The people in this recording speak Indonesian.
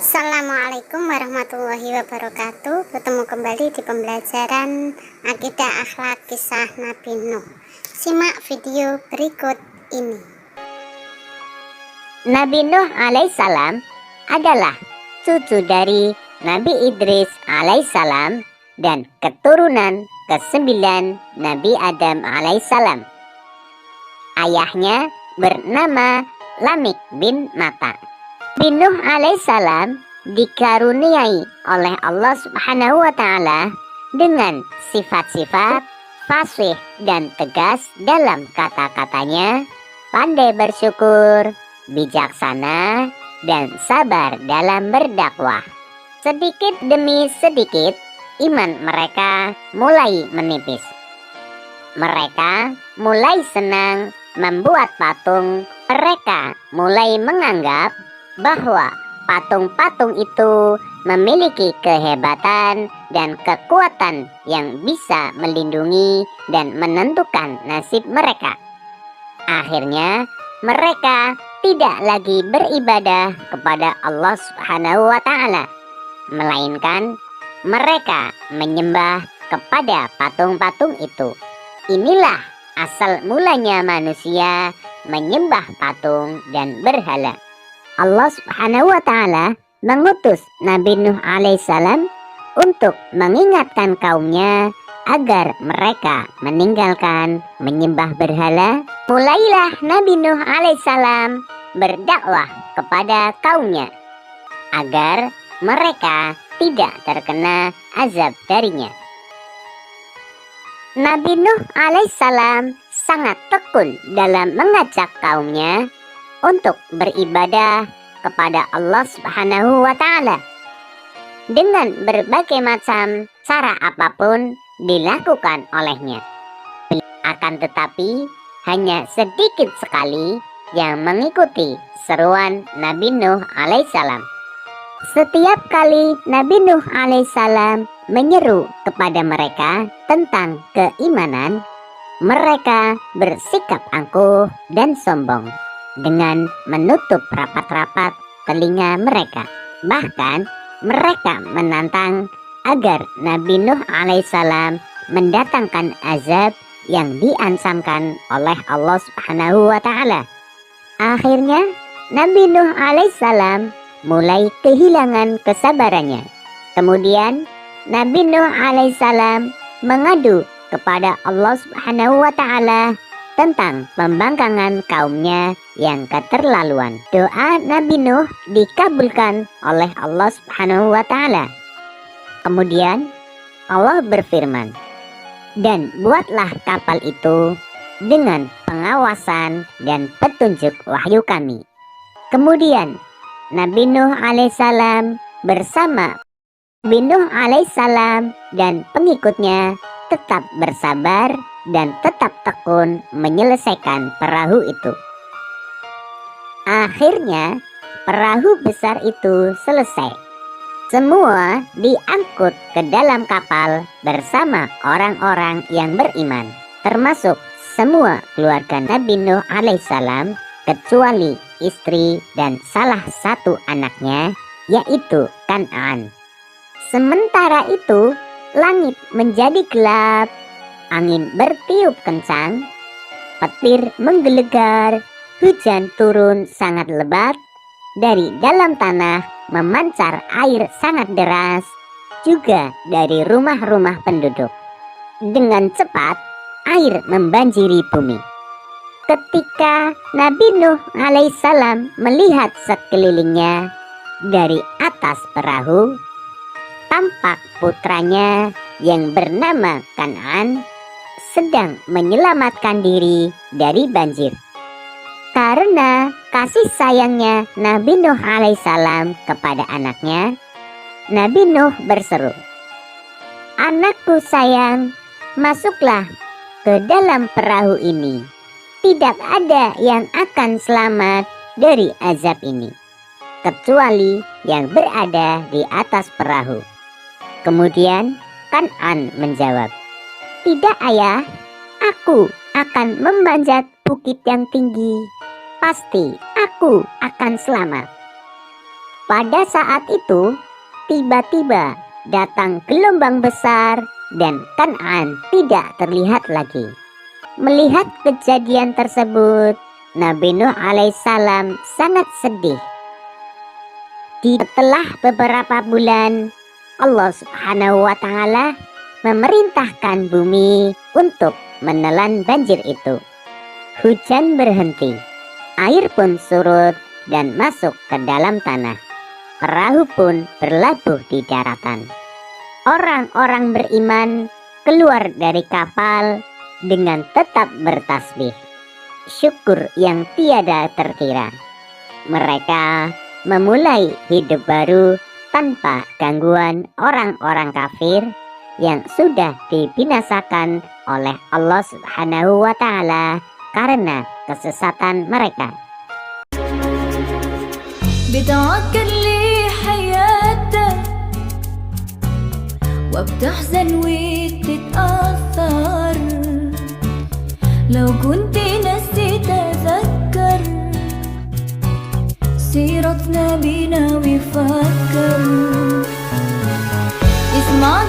Assalamualaikum warahmatullahi wabarakatuh. Bertemu kembali di pembelajaran Akidah Akhlak Kisah Nabi Nuh. Simak video berikut ini. Nabi Nuh alaihissalam adalah cucu dari Nabi Idris alaihissalam dan keturunan ke-9 Nabi Adam alaihissalam. Ayahnya bernama Lamik bin Mata. Nabi Nuh alaihissalam dikaruniai oleh Allah Subhanahu wa Ta'ala dengan sifat-sifat fasih dan tegas dalam kata-katanya, pandai bersyukur, bijaksana, dan sabar dalam berdakwah. Sedikit demi sedikit iman mereka mulai menipis. Mereka mulai senang membuat patung. Mereka mulai menganggap bahwa patung-patung itu memiliki kehebatan dan kekuatan yang bisa melindungi dan menentukan nasib mereka. Akhirnya mereka tidak lagi beribadah kepada Allah Subhanahu wa Ta'ala, melainkan mereka menyembah kepada patung-patung itu. Inilah asal mulanya manusia menyembah patung dan berhala. Allah Subhanahu wa Ta'ala mengutus Nabi Nuh alaihissalam untuk mengingatkan kaumnya agar mereka meninggalkan menyembah berhala. Mulailah Nabi Nuh alaihissalam berdakwah kepada kaumnya agar mereka tidak terkena azab darinya. Nabi Nuh alaihissalam sangat tekun dalam mengajak kaumnya untuk beribadah kepada Allah Subhanahu wa Ta'ala. Dengan berbagai macam cara apapun dilakukan olehnya. Akan tetapi hanya sedikit sekali yang mengikuti seruan Nabi Nuh alaihissalam. Setiap kali Nabi Nuh alaihissalam menyeru kepada mereka tentang keimanan, mereka bersikap angkuh dan sombong dengan menutup rapat-rapat telinga mereka. Bahkan mereka menantang agar Nabi Nuh alaihissalam mendatangkan azab yang diancamkan oleh Allah Subhanahu wa Ta'ala. Akhirnya Nabi Nuh alaihissalam mulai kehilangan kesabarannya. Kemudian Nabi Nuh alaihissalam mengadu kepada Allah Subhanahu wa Ta'ala tentang pembangkangan kaumnya yang keterlaluan. Doa Nabi Nuh dikabulkan oleh Allah Subhanahu wa Ta'ala. Kemudian Allah berfirman, "Dan buatlah kapal itu dengan pengawasan dan petunjuk wahyu kami." Kemudian Nabi Nuh alaihissalam bersama Nabi Nuh alaihissalam dan pengikutnya tetap bersabar dan tetap tekun menyelesaikan perahu itu. Akhirnya perahu besar itu selesai. Semua diangkut ke dalam kapal bersama orang-orang yang beriman, termasuk semua keluarga Nabi Nuh alaihissalam kecuali istri dan salah satu anaknya, yaitu Kan'an. Sementara itu langit menjadi gelap, angin bertiup kencang, petir menggelegar, hujan turun sangat lebat, dari dalam tanah memancar air sangat deras, juga dari rumah-rumah penduduk. Dengan cepat air membanjiri bumi. Ketika Nabi Nuh alaihissalam melihat sekelilingnya dari atas perahu, tampak putranya yang bernama Kan'an sedang menyelamatkan diri dari banjir. Karena kasih sayangnya Nabi Nuh alaihissalam kepada anaknya, Nabi Nuh berseru, "Anakku sayang, masuklah ke dalam perahu ini. Tidak ada yang akan selamat dari azab ini, kecuali yang berada di atas perahu." Kemudian Kan'an menjawab, "Tidak ayah, aku akan memanjat bukit yang tinggi. Pasti aku akan selamat." Pada saat itu, tiba-tiba datang gelombang besar dan Kan'an tidak terlihat lagi. Melihat kejadian tersebut, Nabi Nuh alaihissalam sangat sedih. Setelah beberapa bulan, Allah Subhanahu wa Ta'ala memerintahkan bumi untuk menelan banjir itu. Hujan berhenti, air pun surut dan masuk ke dalam tanah. Perahu pun berlabuh di daratan. Orang-orang beriman keluar dari kapal dengan tetap bertasbih, syukur yang tiada terkira. Mereka memulai hidup baru tanpa gangguan orang-orang kafir yang sudah dibinasakan oleh Allah Subhanahu wa Ta'ala karena kesesatan mereka. بتعكر لي حياتك وبتحزن وتتأثر لو كنت نسيت تذكر سيرتنا بينا وفكر اسمع